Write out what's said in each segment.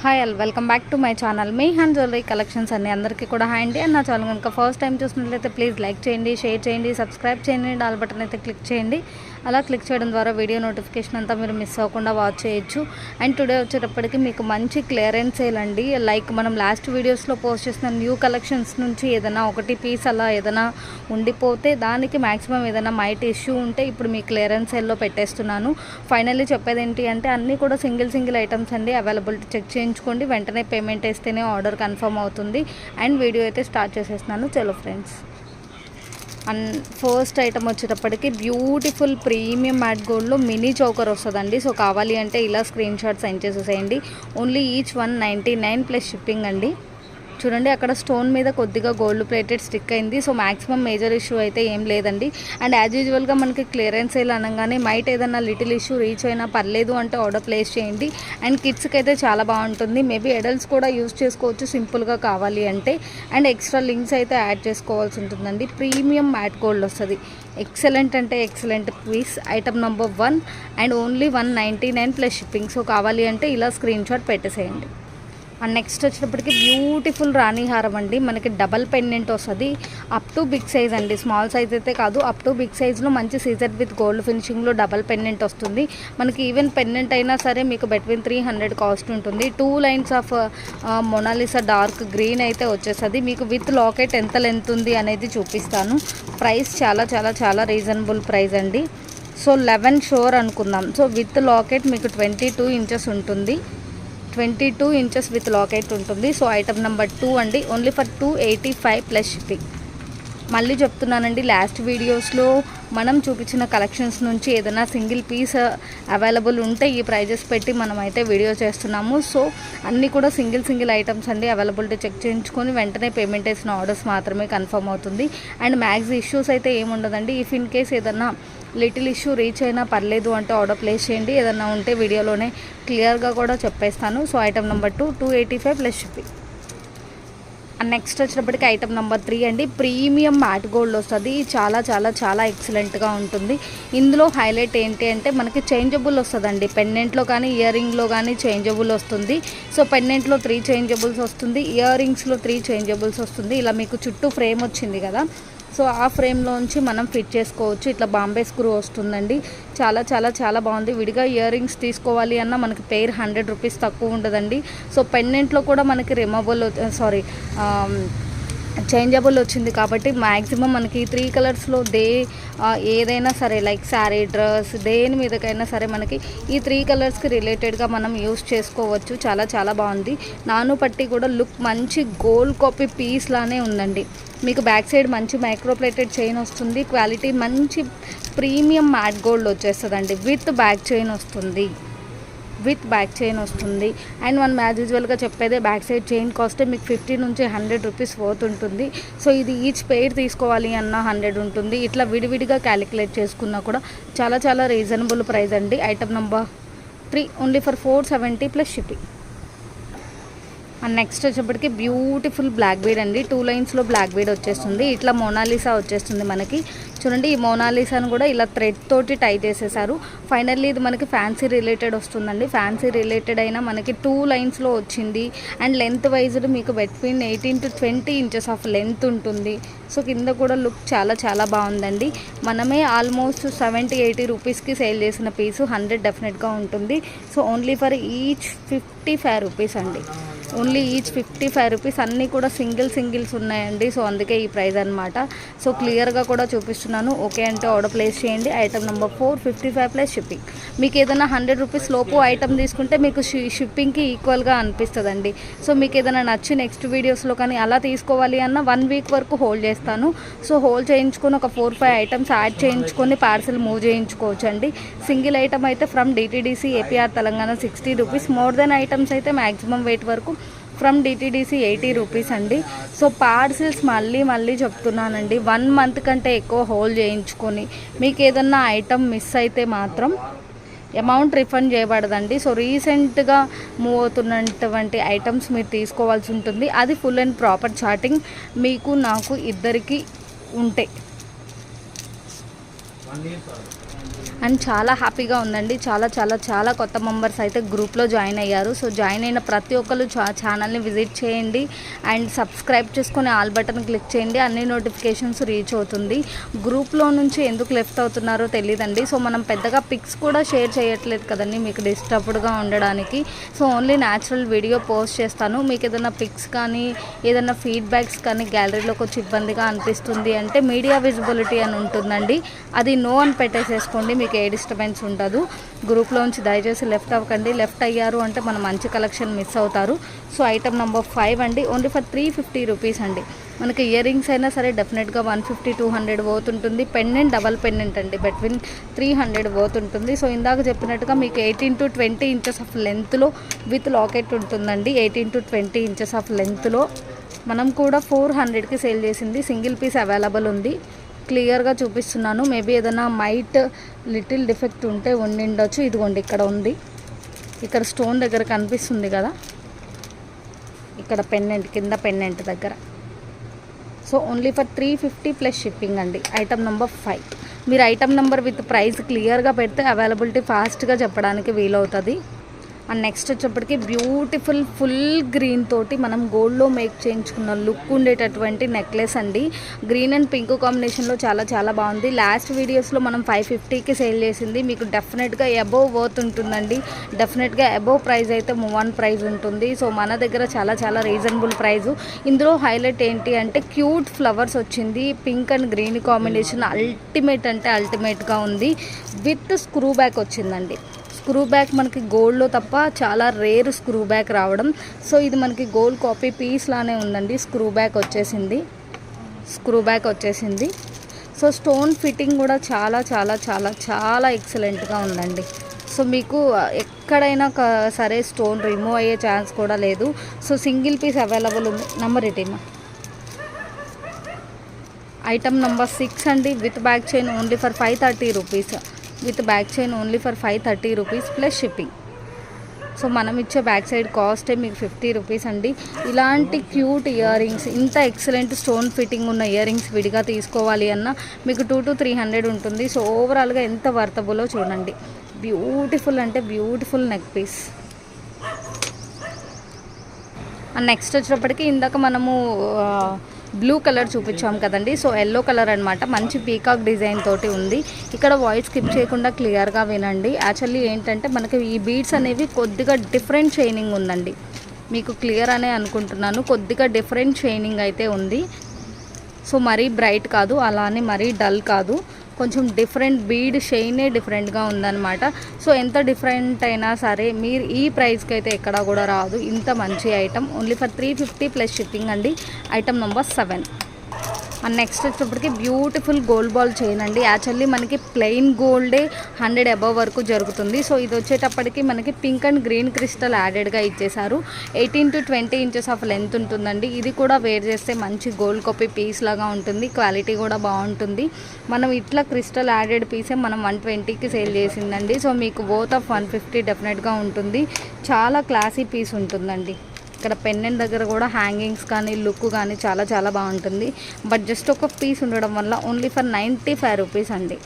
Hi all welcome back to my channel me hand jewellery collections అన్ని అందరికీ కూడా hi అండి. అండ్ నా ఛానల్ కనుక ఫస్ట్ టైం చూసినట్లయితే ప్లీజ్ లైక్ చేయండి, షేర్ చేయండి, సబ్స్క్రైబ్ చేయండి, ఆల్ బటన్ అయితే క్లిక్ చేయండి. అలా క్లిక్ చేయడం ద్వారా వీడియో నోటిఫికేషన్ అంతా మీరు మిస్ అవ్వకుండా వాచ్ చేయొచ్చు. అండ్ టుడే వచ్చేటప్పటికి మీకు మంచి క్లియరెన్స్ సేల్ అండి. లైక్ మనం లాస్ట్ వీడియోస్లో పోస్ట్ చేసిన న్యూ కలెక్షన్స్ నుంచి ఏదైనా ఒకటి పీస్ అలా ఏదైనా ఉండిపోతే దానికి మ్యాక్సిమం ఏదైనా మైట్ ఇష్యూ ఉంటే ఇప్పుడు మీ క్లియరెన్స్ సేల్లో పెట్టేస్తున్నాను. ఫైనల్లీ చెప్పేది ఏంటి అంటే అన్నీ కూడా సింగిల్ ఐటమ్స్ అండి. అవైలబిలిటీ చెక్ చేయించుకోండి, వెంటనే పేమెంట్ వేస్తేనే ఆర్డర్ కన్ఫర్మ్ అవుతుంది. అండ్ వీడియో అయితే స్టార్ట్ చేసేస్తున్నాను. చలో ఫ్రెండ్స్, అండ్ ఫస్ట్ ఐటమ్ వచ్చేటప్పటికి బ్యూటిఫుల్ ప్రీమియం మ్యాట్ గోల్డ్లో మినీ చౌకర్ వస్తుందండి. సో కావాలి అంటే ఇలా స్క్రీన్ షాట్ సెండ్ చేసేసేయండి. ఓన్లీ ఈచ్ 199 ప్లస్ షిప్పింగ్ అండి. చూడండి, అక్కడ స్టోన్ మీద కొద్దిగా గోల్డ్ ప్లేటెడ్ స్టిక్ అయింది. సో మ్యాక్సిమం మేజర్ ఇష్యూ అయితే ఏం లేదండి. అండ్ యాజ్ యూజువల్గా మనకి క్లియరెన్స్ సేల్ అనగానే మైట్ ఏదన్నా లిటిల్ ఇష్యూ రీచ్ అయినా పర్లేదు అంటే ఆర్డర్ ప్లేస్ చేయండి. అండ్ కిడ్స్కి అయితే చాలా బాగుంటుంది. మేబీ అడల్ట్స్ కూడా యూజ్ చేసుకోవచ్చు సింపుల్గా కావాలి అంటే. అండ్ ఎక్స్ట్రా లింక్స్ అయితే యాడ్ చేసుకోవాల్సి ఉంటుందండి. ప్రీమియం మ్యాట్ గోల్డ్ వస్తుంది. ఎక్సలెంట్ అంటే excellent piece. Item number 1 and only 199 plus shipping. So కావాలి అంటే ఇలా స్క్రీన్ షాట్ పెట్టేసేయండి. అండ్ నెక్స్ట్ వచ్చేటప్పటికి బ్యూటిఫుల్ రాణి హారం అండి. మనకి డబల్ పెండెంట్ వస్తుంది. అప్ టు బిగ్ సైజ్ అండి, స్మాల్ సైజ్ అయితే కాదు. అప్ టు బిగ్ సైజ్లో మంచి సీజర్ విత్ గోల్డ్ ఫినిషింగ్లో డబల్ పెండెంట్ వస్తుంది. మనకి ఈవెన్ పెండెంట్ అయినా సరే మీకు బిట్వీన్ 300 కాస్ట్ ఉంటుంది. 2 lines of Mona Lisa dark green అయితే వచ్చేస్తుంది. మీకు విత్ లాకెట్ ఎంత లెంత్ ఉంది అనేది చూపిస్తాను. ప్రైస్ చాలా చాలా చాలా రీజనబుల్ ప్రైస్ అండి. సో 11 షోర్ అనుకుందాం. సో విత్ లాకెట్ మీకు 22 ఇంచెస్ ఉంటుంది. 22 ఇంచెస్ విత్ లాకెట్ ఉంటుంది. సో ఐటమ్ నెంబర్ 2 అండి. Only for 285 plus shipping. మళ్ళీ చెప్తున్నానండి, లాస్ట్ వీడియోస్లో మనం చూపించిన కలెక్షన్స్ నుంచి ఏదైనా సింగిల్ పీస్ అవైలబుల్ ఉంటే ఈ ప్రైజెస్ పెట్టి మనం అయితే వీడియో చేస్తున్నాము. సో అన్నీ కూడా సింగిల్ ఐటమ్స్ అండి. అవైలబిలిటీ చెక్ చేయించుకొని వెంటనే పేమెంట్ వేసిన ఆర్డర్స్ మాత్రమే కన్ఫర్మ్ అవుతుంది. అండ్ మ్యాక్స్ ఇష్యూస్ అయితే ఏముండదండి. ఇఫ్ ఇన్ కేస్ ఏదన్నా లిటిల్ ఇష్యూ రీచ్ అయినా పర్లేదు అంటే ఆర్డర్ ప్లేస్ చేయండి. ఏదన్నా ఉంటే వీడియోలోనే క్లియర్గా కూడా చెప్పేస్తాను. So item number 2 285 plus shipping. And next వచ్చినప్పటికీ ఐటమ్ నెంబర్ 3 అండి. ప్రీమియం మ్యాట్ గోల్డ్ వస్తుంది. చాలా చాలా చాలా ఎక్సలెంట్గా ఉంటుంది. ఇందులో హైలైట్ ఏంటి అంటే మనకి చేంజబుల్ వస్తుందండి. పెండెంట్లో కానీ ఇయర్ రింగ్లో కానీ చేంజబుల్ వస్తుంది. సో పెండెంట్లో 3 చేంజబుల్స్ వస్తుంది, ఇయర్ రింగ్స్లో 3 చేంజబుల్స్ వస్తుంది. ఇలా మీకు చుట్టూ ఫ్రేమ్ వచ్చింది కదా, సో ఆ ఫ్రేమ్లోంచి మనం ఫిట్ చేసుకోవచ్చు. ఇట్లా బాంబే స్క్రూ వస్తుందండి. చాలా చాలా చాలా బాగుంది. విడిగా ఇయర్ రింగ్స్ తీసుకోవాలి అన్న మనకి పెయిర్ 100 రూపీస్ తక్కువ ఉండదండి. సో పెండెంట్లో కూడా మనకి చేంజబుల్ వచ్చింది కాబట్టి మ్యాక్సిమం మనకి 3 కలర్స్లో ఏదైనా సరే లైక్ శారీ, డ్రెస్, దేని మీదకైనా సరే మనకి ఈ 3 కలర్స్కి రిలేటెడ్గా మనం యూస్ చేసుకోవచ్చు. చాలా చాలా బాగుంది. నాను పట్టి కూడా లుక్ మంచి గోల్డ్ కాపీ పీస్ లానే ఉందండి. మీకు బ్యాక్ సైడ్ మంచి మైక్రోప్లేటెడ్ చైన్ వస్తుంది. క్వాలిటీ మంచి ప్రీమియం మ్యాట్ గోల్డ్ వచ్చేస్తుందండి. విత్ బ్యాక్ చైన్ వస్తుంది. అండ్ మనం యాజ్ యూజువల్గా చెప్పేదే బ్యాక్ సైడ్ చైన్ కాస్ట్ మీకు 50 నుంచి 100 రూపీస్ వర్త్ ఉంటుంది. సో ఇది ఈచ్ పెయిర్ తీసుకోవాలి అన్న 100 ఉంటుంది. ఇట్లా విడివిడిగా క్యాలిక్యులేట్ చేసుకున్నా కూడా చాలా చాలా రీజనబుల్ ప్రైస్ అండి. Item number 3 only for 470 plus shipping. And next వచ్చేప్పటికి బ్యూటిఫుల్ బ్లాక్ బీడ్ అండి. 2 లైన్స్లో బ్లాక్ బీడ్ వచ్చేస్తుంది. ఇట్లా మోనాలిసా వచ్చేస్తుంది మనకి. చూడండి, ఈ మోనాలిసాను కూడా ఇలా థ్రెడ్ తోటి టై చేసేసారు. ఫైనల్లీ ఇది మనకి ఫ్యాన్సీ రిలేటెడ్ వస్తుందండి. ఫ్యాన్సీ రిలేటెడ్ అయినా మనకి 2 లైన్స్లో వచ్చింది. అండ్ లెంత్ వైజ్డ్ మీకు between 18 to 20 inches of length ఉంటుంది. సో కింద కూడా లుక్ చాలా చాలా బాగుందండి. మనమే ఆల్మోస్ట్ 70-80 రూపీస్కి సేల్ చేసిన పీసు 100 డెఫినెట్గా ఉంటుంది. So only for each 55 rupees అండి. Only each 55 rupees. అన్నీ కూడా సింగిల్స్ ఉన్నాయండి. సో అందుకే ఈ ప్రైస్ అనమాట. సో క్లియర్గా కూడా చూపిస్తున్నాను. ఓకే అంటే ఆర్డర్ ప్లేస్ చేయండి. Item number 4 55 plus shipping. మీకు ఏదైనా 100 రూపీస్ లోపు ఐటమ్ తీసుకుంటే మీకు షిప్పింగ్కి ఈక్వల్గా అనిపిస్తుందండి. సో మీకు ఏదైనా నచ్చి నెక్స్ట్ వీడియోస్లో కానీ అలా తీసుకోవాలి అన్న 1 వీక్ వరకు హోల్డ్ చేస్తాను. సో హోల్డ్ చేయించుకొని ఒక 4-5 ఐటమ్స్ యాడ్ చేయించుకొని పార్సల్ మూవ్ చేయించుకోవచ్చు అండి. సింగిల్ ఐటమ్ అయితే from DTDC APR Telangana 60 rupees. More than items అయితే మ్యాక్సిమం వెయిట్ వరకు ఫ్రమ్ DTDC 80 రూపీస్ అండి. సో పార్సిల్స్ మళ్ళీ చెప్తున్నానండి, 1 మంత్ కంటే ఎక్కువ హోల్డ్ చేయించుకొని మీకు ఏదన్నా ఐటమ్ మిస్ అయితే మాత్రం అమౌంట్ రిఫండ్ చేయబడదండి. సో రీసెంట్గా మూవ్ అవుతున్నటువంటి ఐటమ్స్ మీరు తీసుకోవాల్సి ఉంటుంది. అది ఫుల్ అండ్ ప్రాపర్ చార్టింగ్ మీకు నాకు ఇద్దరికి ఉంటే అండ్ చాలా హ్యాపీగా ఉందండి. చాలా చాలా చాలా కొత్త మెంబర్స్ అయితే గ్రూప్లో జాయిన్ అయ్యారు. సో జాయిన్ అయిన ప్రతి ఒక్కరు ఛానల్ని విజిట్ చేయండి అండ్ సబ్స్క్రైబ్ చేసుకొని ఆల్ బటన్ క్లిక్ చేయండి. అన్ని నోటిఫికేషన్స్ రీచ్ అవుతుంది. గ్రూప్లో నుంచి ఎందుకు లెఫ్ట్ అవుతున్నారో తెలియదండి. సో మనం పెద్దగా పిక్స్ కూడా షేర్ చేయట్లేదు కదండి మీకు డిస్టర్బ్డ్గా ఉండడానికి. So only natural video post చేస్తాను. మీకు ఏదైనా పిక్స్ కానీ ఏదైనా ఫీడ్బ్యాక్స్ కానీ గ్యాలరీలోకి వచ్చి ఇబ్బందిగా అనిపిస్తుంది అంటే మీడియా విజిబిలిటీ అని ఉంటుందండి, అది నో అని పెట్టేసేసుకోండి. మీకు ఏ డిస్టర్బెన్స్ ఉండదు. గ్రూప్లోంచి దయచేసి లెఫ్ట్ అవ్వకండి. లెఫ్ట్ అయ్యారు అంటే మన మంచి కలెక్షన్ మిస్ అవుతారు. సో ఐటమ్ నెంబర్ 5 అండి, ఓన్లీ ఫర్ 350 రూపీస్ అండి. మనకి ఇయర్ రింగ్స్ అయినా సరే డెఫినెట్గా 150-200 పోతుంటుంది. పెండెంట్ డబల్ పెండెంట్ అండి బిట్వీన్ 300 పోతుంటుంది. సో ఇందాక చెప్పినట్టుగా మీకు 18-20 ఇంచెస్ ఆఫ్ లెంత్లో విత్ లాకెట్ ఉంటుందండి. 18-20 ఇంచెస్ ఆఫ్ లెంత్లో మనం కూడా 400కి సేల్ చేసింది. సింగిల్ పీస్ అవైలబుల్ ఉంది. క్లియర్గా చూపిస్తున్నాను. మేబీ ఏదైనా మైట్ లిటిల్ డిఫెక్ట్ ఉంటే ఉండిండొచ్చు. ఇదిగోండి ఇక్కడ ఉంది, ఇక్కడ స్టోన్ దగ్గర కనిపిస్తుంది కదా, ఇక్కడ పెండెంట్ కింద పెండెంట్ దగ్గర. So only for 350 plus shipping అండి. Item number 5. మీరు ఐటమ్ నెంబర్ విత్ ప్రైస్ క్లియర్గా పెడితే అవైలబిలిటీ ఫాస్ట్గా చెప్పడానికి వీలవుతుంది. అండ్ నెక్స్ట్ వచ్చేప్పటికి బ్యూటిఫుల్ ఫుల్ గ్రీన్ తోటి మనం గోల్డ్లో మేక్ చేయించుకున్న లుక్ ఉండేటటువంటి నెక్లెస్ అండి. గ్రీన్ అండ్ పింక్ కాంబినేషన్లో చాలా చాలా బాగుంది. లాస్ట్ వీడియోస్లో మనం 550కి సేల్ చేసింది. మీకు డెఫినెట్గా అబోవ్ వర్త్ ఉంటుందండి. డెఫినెట్గా అబోవ్ ప్రైస్ అయితే మూవ్ ఆన్ ప్రైస్ ఉంటుంది. సో మన దగ్గర చాలా చాలా రీజనబుల్ ప్రైజు. ఇందులో హైలైట్ ఏంటి అంటే క్యూట్ ఫ్లవర్స్ వచ్చింది. Pink and green combination ultimate అంటే అల్టిమేట్గా ఉంది. విత్ స్క్రూ బ్యాక్ వచ్చిందండి. స్క్రూ బ్యాక్ మనకి గోల్డ్లో తప్ప చాలా రేర్ స్క్రూ బ్యాక్ రావడం. సో ఇది మనకి గోల్డ్ కాపీ పీస్ లానే ఉందండి. స్క్రూ బ్యాక్ వచ్చేసింది. సో స్టోన్ ఫిట్టింగ్ కూడా చాలా చాలా చాలా చాలా ఎక్సలెంట్గా ఉందండి. సో మీకు ఎక్కడైనా సరే స్టోన్ రిమూవ్ అయ్యే ఛాన్స్ కూడా లేదు. సో సింగిల్ పీస్ అవైలబుల్ ఉంది. నెంబర్ 18 ఐటమ్ నెంబర్ 6 అండి. With back chain only for 530 rupees. With back chain only for 530 rupees plus shipping. So మనం ఇచ్చే బ్యాక్ సైడ్ కాస్టే మీకు 50 రూపీస్ అండి. ఇలాంటి క్యూట్ ఇయర్ రింగ్స్, ఇంత ఎక్సలెంట్ స్టోన్ ఫిట్టింగ్ ఉన్న ear rings విడిగా తీసుకోవాలి అన్న మీకు 200-300 ఉంటుంది. సో ఓవరాల్గా ఎంత వర్తబులో చూడండి. బ్యూటిఫుల్ అంటే beautiful neck piece. And next వచ్చేటప్పటికి ఇందాక మనము బ్లూ కలర్ చూపించాం కదండి. సో ఎల్లో కలర్ అనమాట. మంచి పీకాక్ డిజైన్ తోటి ఉంది. ఇక్కడ వాయిస్ స్కిప్ చేయకుండా క్లియర్గా వినండి. యాక్చువల్లీ ఏంటంటే మనకి ఈ బీడ్స్ అనేవి కొద్దిగా డిఫరెంట్ షైనింగ్ ఉందండి. మీకు క్లియర్ అనే అనుకుంటున్నాను. కొద్దిగా డిఫరెంట్ షైనింగ్ అయితే ఉంది. సో మరీ బ్రైట్ కాదు, అలానే మరీ డల్ కాదు, కొంచెం డిఫరెంట్ బీడ్ షైనే డిఫరెంట్గా ఉందన్నమాట. సో ఎంత డిఫరెంట్ అయినా సరే మీరు ఈ ప్రైస్కి అయితే ఎక్కడా కూడా రాదు. ఇంత మంచి item only for 350 plus shipping అండి. Item number 7. అండ్ నెక్స్ట్ వచ్చేటప్పటికి బ్యూటిఫుల్ గోల్డ్ బాల్ చైన్ అండి. యాక్చువల్లీ మనకి ప్లెయిన్ గోల్డే 100 అబవ్ వరకు జరుగుతుంది. సో ఇది వచ్చేటప్పటికి మనకి పింక్ అండ్ గ్రీన్ క్రిస్టల్ యాడెడ్గా ఇచ్చేసారు. 18-20 ఇంచెస్ ఆఫ్ లెంత్ ఉంటుందండి. ఇది కూడా వేర్ చేస్తే మంచి గోల్డ్ కాపీ పీస్ లాగా ఉంటుంది. క్వాలిటీ కూడా బాగుంటుంది. మనం ఇట్లా క్రిస్టల్ యాడెడ్ పీసే మనం 120కి సేల్ చేసిందండి. సో మీకు బోత్ ఆఫ్ 150 డెఫినెట్గా ఉంటుంది. చాలా క్లాసీ పీస్ ఉంటుందండి. ఇక్కడ పెండెంట్ దగ్గర కూడా హ్యాంగింగ్స్ కానీ లుక్ కానీ చాలా చాలా బాగుంటుంది. బట్ జస్ట్ ఒక పీస్ ఉండడం వల్ల ఓన్లీ ఫర్ 95 రూపీస్ అండి.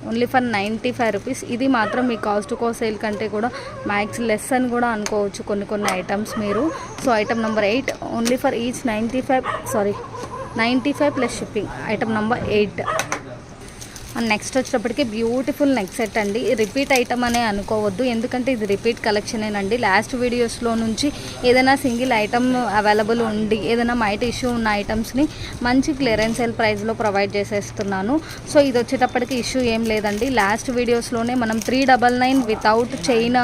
Only for 95 rupees. ఇది మాత్రం మీ కాస్ట్ టు కాస్ట్ సేల్ కంటే కూడా మ్యాక్స్ లెస్ అని కూడా అనుకోవచ్చు కొన్ని ఐటమ్స్ మీరు. So item number 8 only for each 95 plus shipping. Item number 8. And next వచ్చేటప్పటికి బ్యూటిఫుల్ నెక్ సెట్ అండి. రిపీట్ ఐటమ్ అనే అనుకోవద్దు, ఎందుకంటే ఇది రిపీట్ కలెక్షనేనండి. లాస్ట్ వీడియోస్లో నుంచి ఏదైనా సింగిల్ ఐటమ్ అవైలబుల్ ఉండి ఏదైనా మైట్ ఇష్యూ ఉన్న ఐటమ్స్ని మంచి క్లియరెన్స్ సేల్ ప్రైస్లో ప్రొవైడ్ చేసేస్తున్నాను. సో ఇది వచ్చేటప్పటికి ఇష్యూ ఏం లేదండి. లాస్ట్ వీడియోస్లోనే మనం 399 వితౌట్ చైన్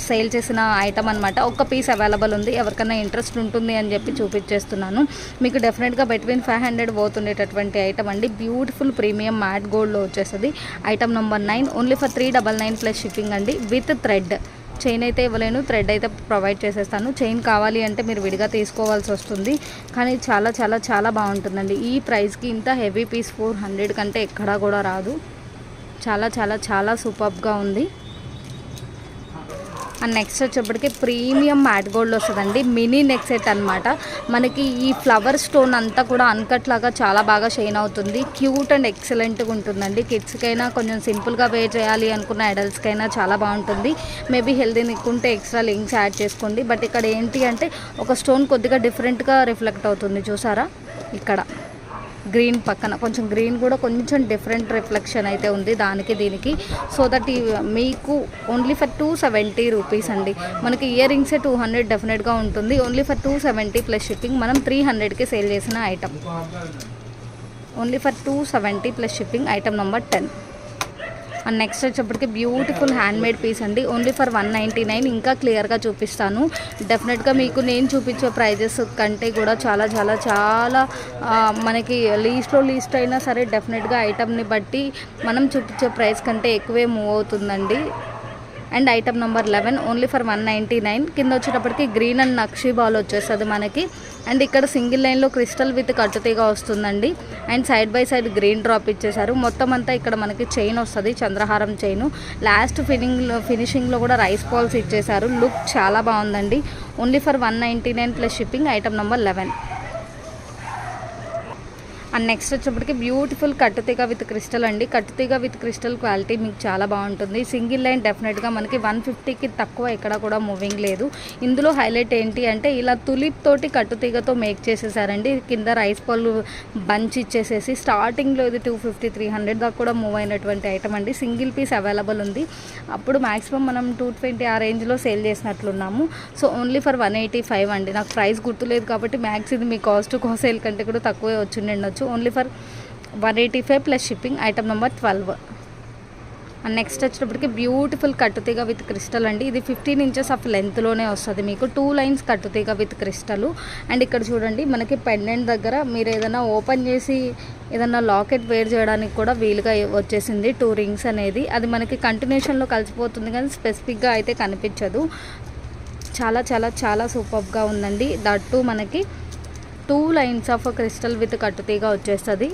సేల్ చేసిన ఐటమ్ అనమాట. ఒక్క పీస్ అవైలబుల్ ఉంది. ఎవరికైనా ఇంట్రెస్ట్ ఉంటుంది అని చెప్పి చూపించేస్తున్నాను. మీకు డెఫినెట్గా బిట్వీన్ 500 పోతుండేటటువంటి ఐటమ్ అండి. బ్యూటిఫుల్ ప్రీమియం మ్యాట్ గోల్డ్లో వచ్చేస్తుంది. Item number 9 only for 399 plus shipping అండి. With thread. చైన్ అయితే ఇవ్వలేను, థ్రెడ్ అయితే ప్రొవైడ్ చేసేస్తాను. చైన్ కావాలి అంటే మీరు విడిగా తీసుకోవాల్సి వస్తుంది. కానీ చాలా చాలా చాలా బాగుంటుందండి. ఈ ప్రైస్కి ఇంత హెవీ పీస్ 400 కంటే ఎక్కడా కూడా రాదు. చాలా చాలా చాలా సూపర్గా ఉంది. అండ్ నెక్స్ట్ వచ్చేప్పటికి ప్రీమియం మ్యాట్ గోల్డ్ వస్తుందండి. మినీ నెక్ సెట్ అనమాట. మనకి ఈ ఫ్లవర్ స్టోన్ అంతా కూడా అన్కట్ లాగా చాలా బాగా షైన్ అవుతుంది. క్యూట్ అండ్ ఎక్సలెంట్గా ఉంటుందండి. కిడ్స్కైనా కొంచెం సింపుల్గా వేర్ చేయాలి అనుకున్న అడల్ట్స్కైనా చాలా బాగుంటుంది. మేబీ హెల్దీ నెక్ ఉంటే ఎక్స్ట్రా లింక్స్ యాడ్ చేసుకోండి. బట్ ఇక్కడ ఏంటి అంటే ఒక స్టోన్ కొద్దిగా డిఫరెంట్గా రిఫ్లెక్ట్ అవుతుంది, చూసారా? ఇక్కడ గ్రీన్ పక్కన కొంచెం గ్రీన్ కూడా కొంచెం డిఫరెంట్ రిఫ్లెక్షన్ అయితే ఉంది దానికి దీనికి. సో దట్ మీకు ఓన్లీ ఫర్ 270 రూపీస్ అండి. మనకి ఇయర్ రింగ్సే 200 డెఫినెట్గా ఉంటుంది. Only for 270 plus shipping. మనం 300కి సేల్ చేసిన item. Only for 270 plus shipping. Item number 10. And next వచ్చేప్పటికి బ్యూటిఫుల్ హ్యాండ్మేడ్ పీస్ అండి. Only for 199. ఇంకా క్లియర్గా చూపిస్తాను. డెఫినెట్గా మీకు నేను చూపించే ప్రైజెస్ కంటే కూడా చాలా చాలా చాలా మనకి లీస్ట్ అయినా సరే డెఫినెట్గా ఐటమ్ని బట్టి మనం చూపించే ప్రైస్ కంటే ఎక్కువే మూవ్ అవుతుందండి. And item number 11 only for 199. కింద వచ్చేటప్పటికి గ్రీన్ అండ్ నక్షీ బాల్ వచ్చేస్తుంది మనకి. అండ్ ఇక్కడ సింగిల్ లైన్లో క్రిస్టల్ విత్ కట్టుతీగా వస్తుందండి. And side by side green drop ఇచ్చేసారు. మొత్తం అంతా ఇక్కడ మనకి చైన్ వస్తుంది, చంద్రహారం చైన్. లాస్ట్ ఫినిషింగ్లో కూడా రైస్ బాల్స్ ఇచ్చేసారు. లుక్ చాలా బాగుందండి. Only for 199 plus shipping. Item number 11. And next వచ్చేప్పటికి బ్యూటిఫుల్ కట్టుతీగ విత్ క్రిస్టల్ అండి. కట్టుతీగ విత్ క్రిస్టల్ క్వాలిటీ మీకు చాలా బాగుంటుంది. సింగిల్ లైన్ డెఫినెట్గా మనకి 150కి తక్కువ ఎక్కడ కూడా మూవింగ్ లేదు. ఇందులో హైలైట్ ఏంటి అంటే ఇలా తులిప్ తోటి కట్టుతీగతో మేక్ చేసేసారండి. కింద రైస్ పళ్ళు బంచ్ ఇచ్చేసేసి స్టార్టింగ్లో ఇది 250, 300 దాకా కూడా మూవ్ అయినటువంటి ఐటమ్ అండి. సింగిల్ పీస్ అవైలబుల్ ఉంది. అప్పుడు మ్యాక్సిమం మనం 220 ఆ రేంజ్లో సేల్ చేసినట్లున్నాము. సో ఓన్లీ ఫర్ 185 అండి. నాకు ప్రైస్ గుర్తులేదు కాబట్టి మ్యాక్స్ ఇది మీ కాస్ట్ సేల్ కంటే కూడా తక్కువే వచ్చిండొచ్చు. Only for 185 plus shipping. Item number 12. And next వచ్చేటప్పటికి బ్యూటిఫుల్ కట్టుతీగ విత్ క్రిస్టల్ అండి. ఇది 15 ఇంచెస్ ఆఫ్ లెంత్లోనే వస్తుంది మీకు. 2 లైన్స్ కట్టుతీగ విత్ క్రిస్టల్. అండ్ ఇక్కడ చూడండి మనకి పెండెంట్ దగ్గర మీరు ఏదైనా ఓపెన్ చేసి ఏదైనా లాకెట్ వేర్ చేయడానికి కూడా వీలుగా వచ్చేసింది 2 రింగ్స్ అనేది. అది మనకి కంటిన్యూషన్లో కలిసిపోతుంది కానీ స్పెసిఫిక్గా అయితే కనిపించదు. చాలా చాలా చాలా సూపర్గా ఉందండి. దట్టు మనకి 2 లైన్స్ ఆఫ్ క్రిస్టల్ విత్ కట్టుతీగా వచ్చేస్తుంది.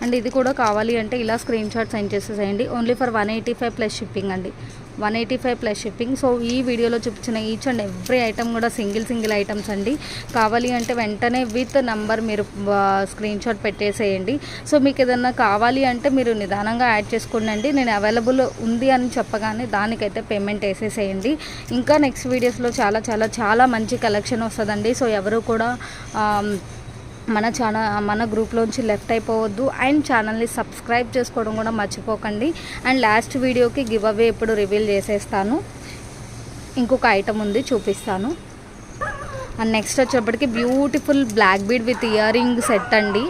అండ్ ఇది కూడా కావాలి అంటే ఇలా స్క్రీన్ షాట్ సెండ్ చేసేసేయండి. ఓన్లీ ఫర్ 185 ప్లస్ షిప్పింగ్ అండి. 185 ప్లస్ షిప్పింగ్. సో ఈ వీడియోలో చూపించిన ఈచ్ అండ్ ఎవ్రీ ఐటమ్ కూడా సింగిల్ ఐటమ్స్ అండి. కావాలి అంటే వెంటనే విత్ నంబర్ మీరు స్క్రీన్ షాట్ పెట్టేసేయండి. సో మీకు ఏదన్నా కావాలి అంటే మీరు నిదానంగా యాడ్ చేసుకోండి. నేను అవైలబుల్ ఉంది అని చెప్పగానే దానికైతే పేమెంట్ వేసేసేయండి. ఇంకా నెక్స్ట్ వీడియోస్లో చాలా చాలా చాలా మంచి కలెక్షన్ వస్తుందండి. సో ఎవరు కూడా మన గ్రూప్లోంచి లెఫ్ట్ అయిపోవద్దు. అండ్ ఛానల్ని సబ్స్క్రైబ్ చేసుకోవడం కూడా మర్చిపోకండి. అండ్ లాస్ట్ వీడియోకి గివ్ అవే ఇప్పుడు రివీల్ చేసేస్తాను. ఇంకొక ఐటమ్ ఉంది, చూపిస్తాను. అండ్ నెక్స్ట్ వచ్చేప్పటికి beautiful black bead with ear ring set అండి.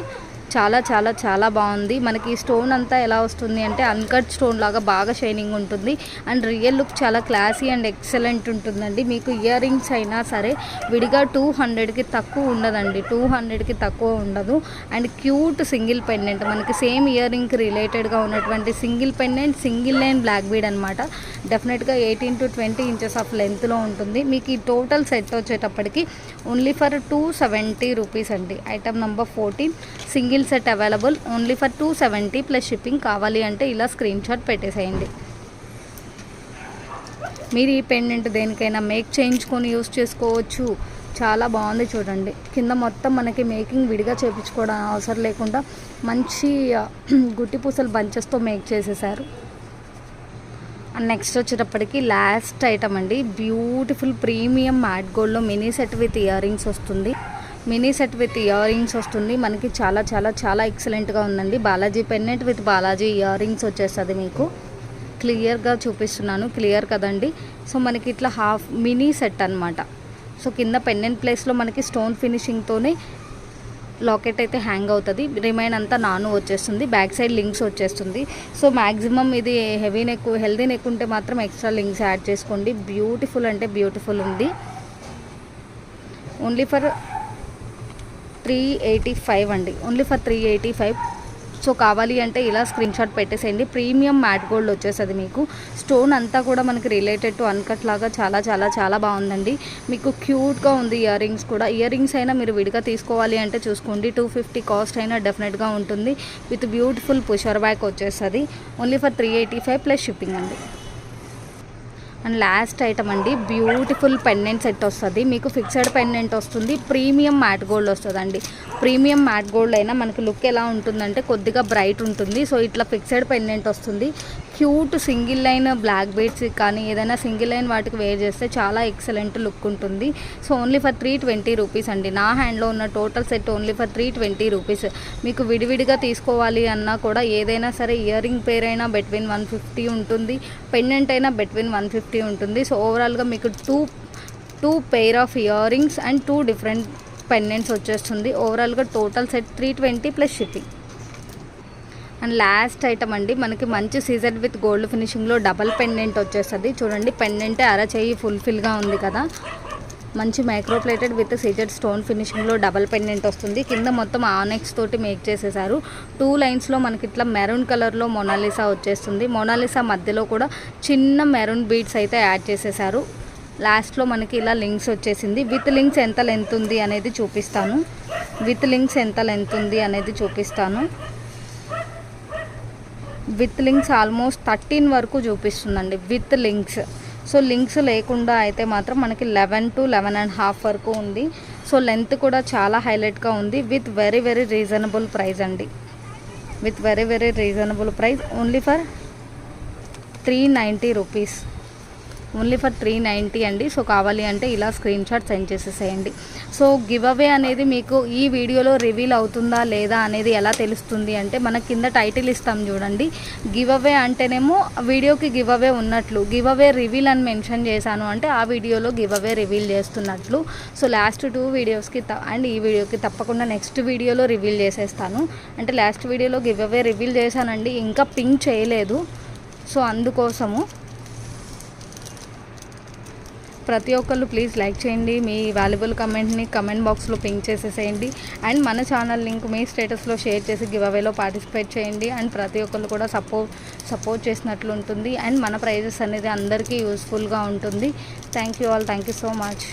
చాలా చాలా చాలా బాగుంది. మనకి స్టోన్ అంతా ఎలా వస్తుంది అంటే అన్కట్ స్టోన్ లాగా బాగా షైనింగ్ ఉంటుంది. అండ్ రియల్ లుక్ చాలా క్లాసీ అండ్ ఎక్సలెంట్ ఉంటుందండి. మీకు ఇయర్ రింగ్స్ అయినా సరే విడిగా 200కి తక్కువ ఉండదండి. 200కి తక్కువ ఉండదు. అండ్ క్యూట్ సింగిల్ పెండెంట్ మనకి సేమ్ ఇయర్ రింగ్కి రిలేటెడ్గా ఉన్నటువంటి single pendant, single line black bead అనమాట. డెఫినెట్గా 18 to 20 ఇంచెస్ ఆఫ్ లెంత్లో ఉంటుంది. మీకు ఈ టోటల్ సెట్ వచ్చేటప్పటికి ఓన్లీ ఫర్ 270 రూపీస్ అండి. Item number 14 single set available. Only for 270 plus shipping. కావాలి అంటే ఇలా స్క్రీన్ షాట్ పెట్టేసేయండి. మీరు ఈ పెండెంట్ దేనికైనా మేక్ చేయించుకొని యూస్ చేసుకోవచ్చు. చాలా బాగుంది చూడండి. కింద మొత్తం మనకి మేకింగ్ విడిగా చేయించుకోవడం అవసరం లేకుండా మంచి గుట్టి పూసలు బంచెస్తో మేక్ చేసేసారు. అండ్ నెక్స్ట్ వచ్చేటప్పటికి లాస్ట్ ఐటమ్ అండి. బ్యూటిఫుల్ ప్రీమియం మ్యాట్ గోల్డ్లో mini set with earrings వస్తుంది. Mini set with earrings వస్తుంది మనకి. చాలా చాలా చాలా ఎక్సలెంట్గా ఉందండి. Balaji pendant with Balaji earrings వచ్చేస్తుంది మీకు. క్లియర్గా చూపిస్తున్నాను, క్లియర్ కదండి. సో మనకి ఇట్లా హాఫ్ మినీ సెట్ అనమాట. సో కింద పెన్నెంట్ ప్లేస్లో మనకి స్టోన్ ఫినిషింగ్తోనే లాకెట్ అయితే హ్యాంగ్ అవుతుంది. రిమైన్ అంతా నాను వచ్చేస్తుంది. బ్యాక్ సైడ్ లింక్స్ వచ్చేస్తుంది. సో మ్యాక్సిమం ఇది హెవీ నెక్, హెల్దీ నెక్ ఉంటే మాత్రం ఎక్స్ట్రా లింక్స్ యాడ్ చేసుకోండి. బ్యూటిఫుల్ అంటే బ్యూటిఫుల్ ఉంది. ఓన్లీ ఫర్ 385 అండి. Only for 385. సో కావాలి అంటే ఇలా స్క్రీన్ షాట్ పెట్టేసేయండి. ప్రీమియం మ్యాట్ గోల్డ్ వచ్చేస్తుంది మీకు. స్టోన్ అంతా కూడా మనకి రిలేటెడ్ టు అన్కట్ లాగా చాలా చాలా చాలా బాగుందండి. మీకు క్యూట్గా ఉంది. ఇయర్ రింగ్స్ కూడా, ఇయర్ రింగ్స్ అయినా మీరు విడిగా తీసుకోవాలి అంటే చూసుకోండి. 250 కాస్ట్ అయినా డెఫినెట్గా ఉంటుంది. విత్ బ్యూటిఫుల్ పుషర్ బ్యాక్ వచ్చేస్తుంది. ఓన్లీ ఫర్ 385 ప్లస్ షిప్పింగ్ అండి. అండ్ లాస్ట్ ఐటమ్ అండి, బ్యూటిఫుల్ పెండెంట్ సెట్ వస్తుంది మీకు. ఫిక్స్డ్ పెండెంట్ వస్తుంది, ప్రీమియం మ్యాట్ గోల్డ్ వస్తుంది అండి. ప్రీమియం మ్యాట్ గోల్డ్ అయినా మనకి లుక్ ఎలా ఉంటుందంటే కొద్దిగా బ్రైట్ ఉంటుంది. సో ఇట్లా ఫిక్స్డ్ పెండెంట్ వస్తుంది. Cute single line black beads కానీ ఏదైనా సింగిల్ లైన్ వాటికి వేర్ చేస్తే చాలా ఎక్సలెంట్ లుక్ ఉంటుంది. సో ఓన్లీ ఫర్ 320 రూపీస్ అండి. నా హ్యాండ్లో ఉన్న total set only for 320 rupees. మీకు విడివిడిగా తీసుకోవాలి అన్నా కూడా ఏదైనా సరే ఇయర్ రింగ్ పేర్ అయినా బిట్వీన్ 150 ఉంటుంది, పెండెంట్ అయినా బిట్వీన్ 150 ఉంటుంది. సో ఓవరాల్గా మీకు two pair of earrings and 2 different pendants వచ్చేస్తుంది. ఓవరాల్గా total set 320 plus shipping. And last item అండి, మనకి మంచి సీజర్ విత్ గోల్డ్ ఫినిషింగ్లో డబల్ పెండెంట్ వచ్చేస్తుంది. చూడండి, పెండెంటే అరచేయి ఫుల్ఫిల్గా ఉంది కదా. మంచి micro plated with CZ stone ఫినిషింగ్లో డబల్ పెండెంట్ వస్తుంది. కింద మొత్తం ఆనెక్స్ తోటి మేక్ చేసేసారు. 2 లైన్స్లో మనకి ఇట్లా మెరూన్ కలర్లో మొనాలిసా వచ్చేస్తుంది. మొనాలిసా మధ్యలో కూడా చిన్న మెరూన్ బీడ్స్ అయితే యాడ్ చేసేసారు. లాస్ట్లో మనకి ఇలా లింక్స్ వచ్చేసింది. విత్ లింక్స్ ఎంత లెంత్ ఉంది అనేది చూపిస్తాను. With links with links almost 13 వరకు చూపిస్తుందండి విత్ లింక్స్. సో లింక్స్ లేకుండా అయితే మాత్రం మనకి 11 to 11.5 వరకు ఉంది. సో లెంత్ కూడా చాలా హైలైట్గా ఉంది. With very very reasonable price అండి. With very very reasonable price only for 390 rupees. Only for 390 అండి. సో కావాలి అంటే ఇలా స్క్రీన్ షాట్ సెండ్ చేసేసేయండి. సో గివ్ అవే అనేది మీకు ఈ వీడియోలో రివీల్ అవుతుందా లేదా అనేది ఎలా తెలుస్తుంది అంటే మన కింద టైటిల్ ఇస్తాం చూడండి. గివ్ అవే అంటేనేమో వీడియోకి గివ్ అవే ఉన్నట్లు, గివ్ అవే రివీల్ అని మెన్షన్ చేశాను అంటే ఆ వీడియోలో గివ్ అవే రివీల్ చేస్తున్నట్లు. సో లాస్ట్ 2 వీడియోస్కి అండ్ ఈ వీడియోకి తప్పకుండా నెక్స్ట్ వీడియోలో రివీల్ చేసేస్తాను. అంటే లాస్ట్ వీడియోలో గివ్ అవే రివీల్ చేశానండి, ఇంకా పింక్ చేయలేదు. సో అందుకోసము ప్రతి ఒక్కళ్ళు ప్లీజ్ లైక్ చేయండి. మీ వాల్యుబుల్ కమెంట్ని కమెంట్ బాక్స్లో పింక్ చేసేసేయండి. అండ్ మన ఛానల్ లింక్ మీ స్టేటస్లో షేర్ చేసి గివ్ అవేలో పార్టిసిపేట్ చేయండి. అండ్ ప్రతి ఒక్కళ్ళు కూడా సపోర్ట్ చేసినట్లు ఉంటుంది. అండ్ మన ప్రైజెస్ అనేది అందరికీ యూస్ఫుల్గా ఉంటుంది. Thank you all. Thank you so much.